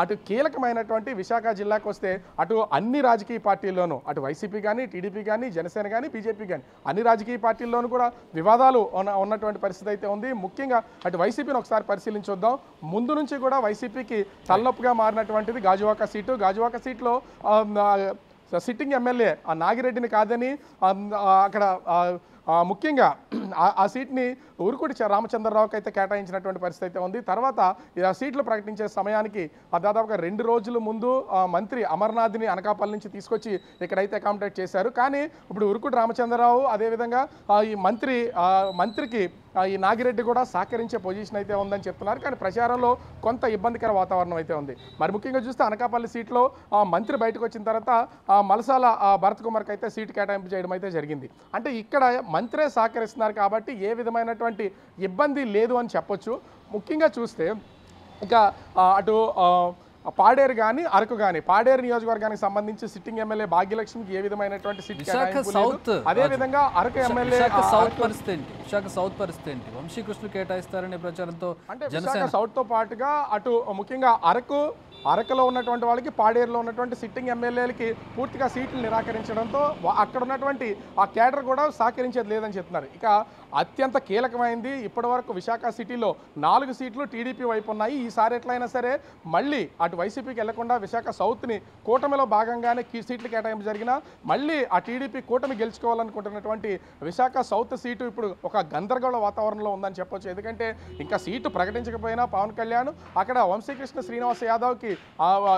అటు కీలకమైనటువంటి విశాఖ జిల్లాకు వస్తే అటు అన్ని రాజకీయ పార్టీల్లోనూ అటు వైసీపీ కానీ, టీడీపీ కానీ, జనసేన కానీ, బీజేపీ కానీ అన్ని రాజకీయ పార్టీల్లోనూ కూడా వివాదాలు ఉన్నటువంటి పరిస్థితి అయితే ఉంది. ముఖ్యంగా అటు వైసీపీని ఒకసారి పరిశీలించొద్దాం. ముందు నుంచి కూడా వైసీపీకి తలనొప్పిగా మారినటువంటిది గాజువాక సీటు. గాజువాక సీట్లో సిట్టింగ్ ఎమ్మెల్యే నాగిరెడ్డిని కాదని అక్కడ ముఖ్యంగా ఆ సీట్ని ఊరుకుడి రామచంద్రరావుకి అయితే కేటాయించినటువంటి పరిస్థితి అయితే ఉంది. తర్వాత ఆ సీట్లు ప్రకటించే సమయానికి దాదాపుగా 2 రోజుల ముందు మంత్రి అమర్నాథ్ని అనకాపల్లి నుంచి తీసుకొచ్చి ఇక్కడైతే అకామిడేట్ చేశారు. కానీ ఇప్పుడు ఊరుకుడి రామచంద్రరావు అదేవిధంగా ఈ మంత్రికి ఈ నాగిరెడ్డి కూడా సహకరించే పొజిషన్ అయితే ఉందని చెప్తున్నారు. కానీ ప్రచారంలో కొంత ఇబ్బందికర వాతావరణం అయితే ఉంది. మరి ముఖ్యంగా చూస్తే అనకాపల్లి సీట్లో మంత్రి బయటకు వచ్చిన తర్వాత మలసాల భరత్ కుమార్కి అయితే సీటు కేటాయింపు చేయడం అయితే జరిగింది. అంటే ఇక్కడ మంత్రే సహకరిస్తున్నారు కాబట్టి ఏ విధమైనటువంటి ఇబ్బంది లేదు అని చెప్పొచ్చు. ముఖ్యంగా చూస్తే ఇక అటు పాడేరు కానీ అరకు కానీ పాడేరు నియోజకవర్గానికి సంబంధించి సిట్టింగ్ ఎమ్మెల్యే భాగ్యలక్ష్మికి ఏ విధమైనటువంటి సీట్ కేటాయింపు, అదే విధంగా అరకు ఎమ్మెల్యే విశాఖ సౌత్ పరిస్థితి ఏంటి? వంశీకృష్ణ కేటాయిస్తారనే ప్రచారంతో అంటే విశాఖ సౌత్ తో పాటుగా అటు ముఖ్యంగా అరకులో ఉన్నటువంటి వాళ్ళకి, పాడేరులో ఉన్నటువంటి సిట్టింగ్ ఎమ్మెల్యేలకి పూర్తిగా సీట్లు నిరాకరించడంతో అక్కడ ఉన్నటువంటి ఆ కేడర్ కూడా సహకరించేది లేదని చెప్తున్నారు. ఇక అత్యంత కీలకమైంది ఇప్పటివరకు విశాఖ సిటీలో 4 సీట్లు టీడీపీ వైపు ఉన్నాయి. ఈసారి ఎట్లయినా సరే మళ్ళీ అటు వైసీపీకి వెళ్లకుండా విశాఖ సౌత్ని కూటమిలో భాగంగానే సీట్లు కేటాయింపు జరిగినా మళ్ళీ ఆ టీడీపీ కూటమి గెలుచుకోవాలనుకుంటున్నటువంటి విశాఖ సౌత్ సీటు ఇప్పుడు ఒక గందరగోళ వాతావరణంలో ఉందని చెప్పొచ్చు. ఎందుకంటే ఇంకా సీటు ప్రకటించకపోయినా పవన్ కళ్యాణ్ అక్కడ వంశీకృష్ణ శ్రీనివాస్ యాదవ్కి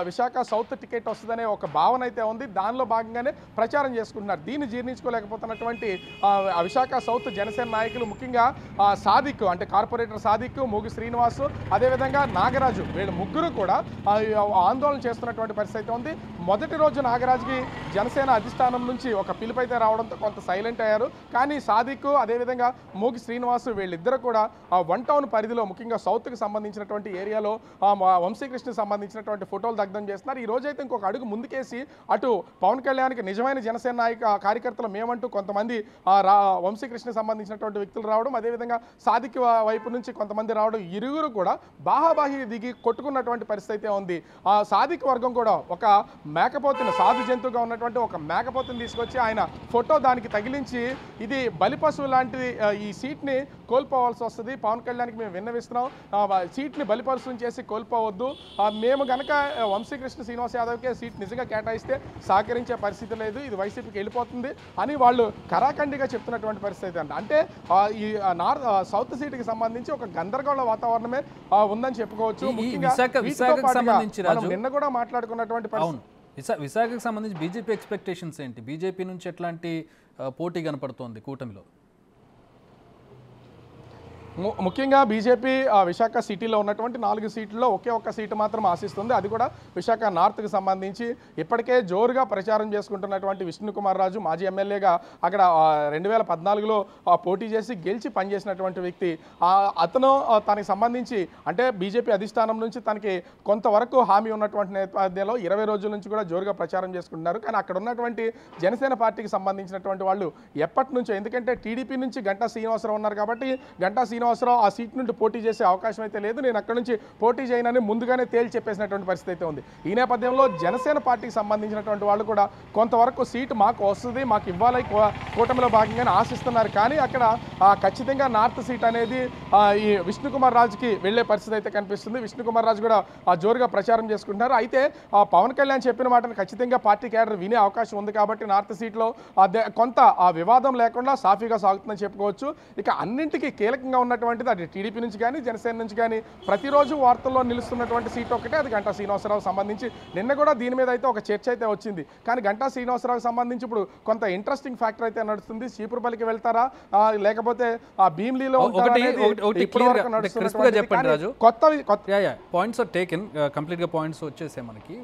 విశాఖ సౌత్ టికెట్ వస్తుందనే ఒక భావన అయితే ఉంది. దానిలో భాగంగానే ప్రచారం చేసుకుంటున్నారు. దీన్ని జీర్ణించుకోలేకపోతున్నటువంటి విశాఖ సౌత్ జనసేన నాయకులు ముఖ్యంగా సాదిక్ అంటే కార్పొరేటర్ సాదిక్, మూగి శ్రీనివాసు, అదేవిధంగా నాగరాజు వీళ్ళు ముగ్గురు కూడా ఆందోళన చేస్తున్నటువంటి పరిస్థితి అయితే ఉంది. మొదటి రోజు నాగరాజుకి జనసేన అధిష్టానం నుంచి ఒక పిలుపు అయితే రావడంతో కొంత సైలెంట్ అయ్యారు. కానీ సాదిక్ అదేవిధంగా మూగి శ్రీనివాసు వీళ్ళిద్దరు కూడా 1 టౌన్ పరిధిలో ముఖ్యంగా సౌత్కి సంబంధించినటువంటి ఏరియాలో వంశీకృష్ణకి సంబంధించినటువంటి ఫోటోలు దగ్ధం చేస్తున్నారు. ఈ రోజైతే ఇంకొక అడుగు ముందుకేసి అటు పవన్ కళ్యాణ్కి నిజమైన జనసేన కార్యకర్తలు మేమంటూ కొంతమంది వంశీకృష్ణకి సంబంధించినటువంటి వ్యక్తులు రావడం, అదేవిధంగా సాదిక్ వైపు నుంచి కొంతమంది రావడం, ఇరువురు కూడా బాహాబాహి దిగి కొట్టుకున్నటువంటి పరిస్థితి అయితే ఉంది. సాదిక్ వర్గం కూడా ఒక మేకపోతుని, సాధు జంతువుగా ఉన్నటువంటి ఒక మేకపోతుని తీసుకొచ్చి ఆయన ఫోటో దానికి తగిలించి ఇది బలిపశువు లాంటిది, ఈ సీట్ని కోల్పోవాల్సి వస్తుంది, పవన్ కళ్యాణ్కి మేము విన్నవిస్తున్నాం, సీట్ని బలిపశువుని చేసి కోల్పోవద్దు, మేము కనుక వంశీకృష్ణ శ్రీనివాస్ యాదవ్కే సీట్ నిజంగా కేటాయిస్తే సహకరించే పరిస్థితి లేదు, ఇది వైసీపీకి వెళ్ళిపోతుంది అని వాళ్ళు కరాఖండిగా చెప్తున్నటువంటి పరిస్థితి అంట. అంటే ఈ సౌత్ సీటుకి సంబంధించి ఒక గందరగోళ వాతావరణమే ఉందని చెప్పుకోవచ్చు. నిన్న కూడా మాట్లాడుకున్నటువంటి విశాఖకు సంబంధించి బీజేపీ ఎక్స్పెక్టేషన్స్ ఏంటి? బీజేపీ నుంచి ఎట్లాంటి పోటీ కనపడుతోంది కూటమిలో? ముఖ్యంగా బీజేపీ విశాఖ సిటీలో ఉన్నటువంటి 4 సీట్లలో ఒకే ఒక్క సీటు మాత్రం ఆశిస్తుంది. అది కూడా విశాఖ నార్త్కి సంబంధించి ఇప్పటికే జోరుగా ప్రచారం చేసుకుంటున్నటువంటి విష్ణుకుమార్ రాజు మాజీ ఎమ్మెల్యేగా అక్కడ 2014లో పోటీ చేసి గెలిచి పనిచేసినటువంటి వ్యక్తి. అతను తనకి సంబంధించి అంటే బీజేపీ అధిష్టానం నుంచి తనకి కొంతవరకు హామీ ఉన్నటువంటి నేపథ్యంలో 20 రోజుల నుంచి కూడా జోరుగా ప్రచారం చేసుకుంటున్నారు. కానీ అక్కడ ఉన్నటువంటి జనసేన పార్టీకి సంబంధించినటువంటి వాళ్ళు ఎప్పటి నుంచో, ఎందుకంటే టీడీపీ నుంచి గంటా శ్రీనివాసరావు ఉన్నారు కాబట్టి గంటా శ్రీనివాసరావు ఆ సీట్ నుండి పోటీ చేసే అవకాశం అయితే లేదు, నేను అక్కడ నుంచి పోటీ చేయనని ముందుగానే తేల్చి చెప్పేసినటువంటి పరిస్థితి అయితే ఉంది. ఈ నేపథ్యంలో జనసేన పార్టీకి సంబంధించినటువంటి వాళ్ళు కూడా కొంతవరకు సీటు మాకు వస్తుంది, మాకు ఇవ్వాలి కూటమిలో భాగంగానే ఆశిస్తున్నారు. కానీ అక్కడ ఖచ్చితంగా నార్త్ సీట్ అనేది ఈ విష్ణుకుమార్ రాజుకి వెళ్లే పరిస్థితి అయితే కనిపిస్తుంది. విష్ణుకుమార్ రాజు కూడా జోరుగా ప్రచారం చేసుకుంటున్నారు. అయితే పవన్ కళ్యాణ్ చెప్పిన మాటను ఖచ్చితంగా పార్టీ క్యాడర్ వినే అవకాశం ఉంది కాబట్టి నార్త్ సీట్లో కొంత వివాదం లేకుండా సాఫీగా సాగుతుందని చెప్పుకోవచ్చు. ఇక అన్నింటికీ కీలకంగా ఉన్నటువంటిది అది టీడీపీ నుంచి కానీ జనసేన నుంచి కానీ ప్రతిరోజు వార్తల్లో నిలుస్తున్నటువంటి సీట్ ఒకటే, అది గంటా శ్రీనివాసరావు సంబంధించి. నిన్న కూడా దీని మీద అయితే ఒక చర్చ అయితే వచ్చింది. కానీ గంటా శ్రీనివాసరావుకి సంబంధించి ఇప్పుడు కొంత ఇంట్రెస్టింగ్ ఫ్యాక్టర్ అయితే నడుస్తుంది. చీపురుపల్లికి వెళ్తారా లేకపోతే భీమ్లీలో పాయింట్స్ ఆర్ టేకెన్, కంప్లీట్గా పాయింట్స్ వచ్చేసాయి మనకి.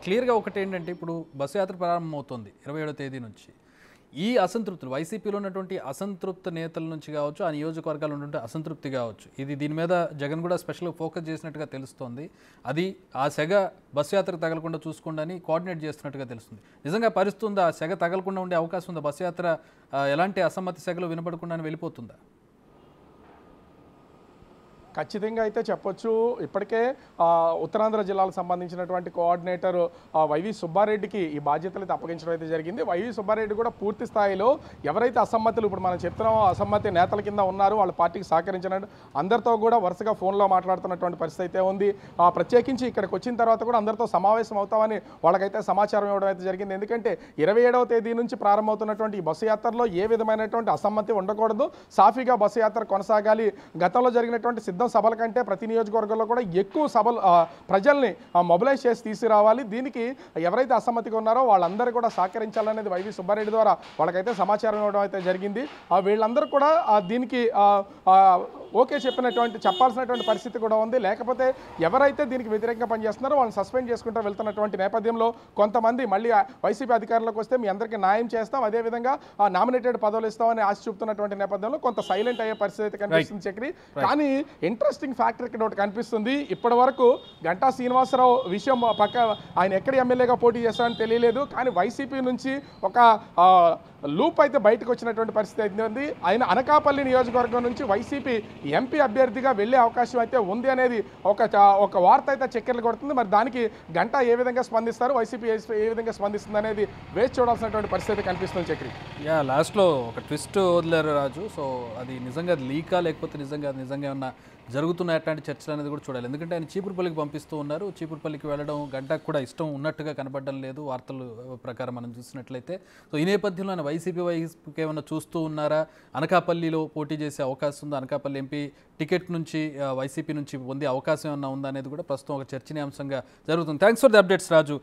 క్లియర్గా ఒకటి ఏంటంటే ఇప్పుడు బస్సు యాత్ర ప్రారంభమవుతుంది 27వ తేదీ నుంచి. ఈ అసంతృప్తులు వైసీపీలో ఉన్నటువంటి అసంతృప్త నేతల నుంచి కావచ్చు, ఆ నియోజకవర్గాలు ఉన్నటువంటి అసంతృప్తి కావచ్చు, దీని మీద జగన్ కూడా స్పెషల్గా ఫోకస్ చేసినట్టుగా తెలుస్తోంది. అది ఆ సెగ బస్సు యాత్రకు తగలకుండా చూసుకోండి కోఆర్డినేట్ చేస్తున్నట్టుగా తెలుస్తుంది. నిజంగా పరిస్థితుందా? ఆ సెగ తగలకుండా ఉండే అవకాశం ఉందా? బస్సు యాత్ర ఎలాంటి అసమ్మతి సెగలు వినపడకుండా వెళ్ళిపోతుందా? ఖచ్చితంగా అయితే చెప్పొచ్చు. ఇప్పటికే ఉత్తరాంధ్ర జిల్లాలకు సంబంధించినటువంటి కోఆర్డినేటర్ వైవి సుబ్బారెడ్డికి ఈ బాధ్యతలు అయితే అప్పగించడం అయితే జరిగింది. వైవి సుబ్బారెడ్డి కూడా పూర్తి స్థాయిలో ఎవరైతే అసమ్మతులు ఇప్పుడు మనం చెప్తున్నామో అసమ్మతి నేతల కింద ఉన్నారు, వాళ్ళ పార్టీకి సహకరించినట్టు అందరితో కూడా వరుసగా ఫోన్లో మాట్లాడుతున్నటువంటి పరిస్థితి అయితే ఉంది. ప్రత్యేకించి ఇక్కడికి వచ్చిన తర్వాత కూడా అందరితో సమావేశం అవుతామని వాళ్ళకైతే సమాచారం ఇవ్వడం అయితే జరిగింది. ఎందుకంటే 27వ తేదీ నుంచి ప్రారంభమవుతున్నటువంటి ఈ బస్సు యాత్రలో ఏ విధమైనటువంటి అసమ్మతి ఉండకూడదు, సాఫీగా బస్సు యాత్ర కొనసాగాలి. గతంలో జరిగినటువంటి సిద్ధం సభల కంటే ప్రతి నియోజకవర్గంలో కూడా ఎక్కువ సభలు ప్రజల్ని మొబిలైజ్ చేసి తీసుకురావాలి. దీనికి ఎవరైతే అసమ్మతిగా ఉన్నారో వాళ్ళందరూ కూడా సహకరించాలనేది వైవి సుబ్బారెడ్డి ద్వారా వాళ్ళకైతే సమాచారం ఇవ్వడం అయితే జరిగింది. వీళ్ళందరూ కూడా దీనికి ఓకే చెప్పాల్సినటువంటి పరిస్థితి కూడా ఉంది. లేకపోతే ఎవరైతే దీనికి వ్యతిరేకంగా పనిచేస్తున్నారో వాళ్ళని సస్పెండ్ చేసుకుంటూ వెళ్తున్నటువంటి నేపథ్యంలో కొంతమంది మళ్ళీ వైసీపీ అధికారంలోకి వస్తే మీ అందరికీ న్యాయం చేస్తాం, అదేవిధంగా నామినేటెడ్ పదవులు ఇస్తామని ఆశ చూపుతున్నటువంటి నేపథ్యంలో కొంత సైలెంట్ అయ్యే పరిస్థితి అయితే కనిపిస్తుంది చక్రి. కానీ ఇంట్రెస్టింగ్ ఫ్యాక్టర్ ఇక్కడ ఒకటి కనిపిస్తుంది. ఇప్పటి వరకు గంటా శ్రీనివాసరావు విషయం పక్క ఆయన ఎక్కడ ఎమ్మెల్యేగా పోటీ చేస్తారని తెలియలేదు. కానీ వైసీపీ నుంచి ఒక లూప్ అయితే బయటకు వచ్చినటువంటి పరిస్థితి అయితే ఉంది. ఆయన అనకాపల్లి నియోజకవర్గం నుంచి వైసీపీ ఎంపీ అభ్యర్థిగా వెళ్ళే అవకాశం అయితే ఉంది అనేది ఒక వార్త అయితే చక్కెర్లు కొడుతుంది. మరి దానికి గంటా ఏ విధంగా స్పందిస్తారు, వైసీపీ ఏ విధంగా స్పందిస్తుంది అనేది వేచి చూడాల్సినటువంటి పరిస్థితి కనిపిస్తుంది చక్రి. లాస్ట్లో ఒక ట్విస్ట్ వదిలేరు రాజు. సో అది నిజంగా లీకా లేకపోతే నిజంగా ఏమన్నా జరుగుతున్న అట్లాంటి చర్చలు అనేది కూడా చూడాలి. ఎందుకంటే ఆయన చీపురుపల్లికి పంపిస్తూ ఉన్నారు. చీపురుపల్లికి వెళ్ళడం గంటకు కూడా ఇష్టం ఉన్నట్టుగా కనబడడం లేదు వార్తల ప్రకారం మనం చూసినట్లయితే. సో ఈ నేపథ్యంలో ఆయన వైసీపీకి ఏమైనా చూస్తూ ఉన్నారా, అనకాపల్లిలో పోటీ చేసే అవకాశం ఉందా, అనకాపల్లి ఎంపీ టికెట్ నుంచి వైసీపీ నుంచి పొందే అవకాశం ఏమన్నా ఉందా అనేది కూడా ప్రస్తుతం ఒక చర్చనీయాంశంగా జరుగుతుంది. Thanks for the updates Raju.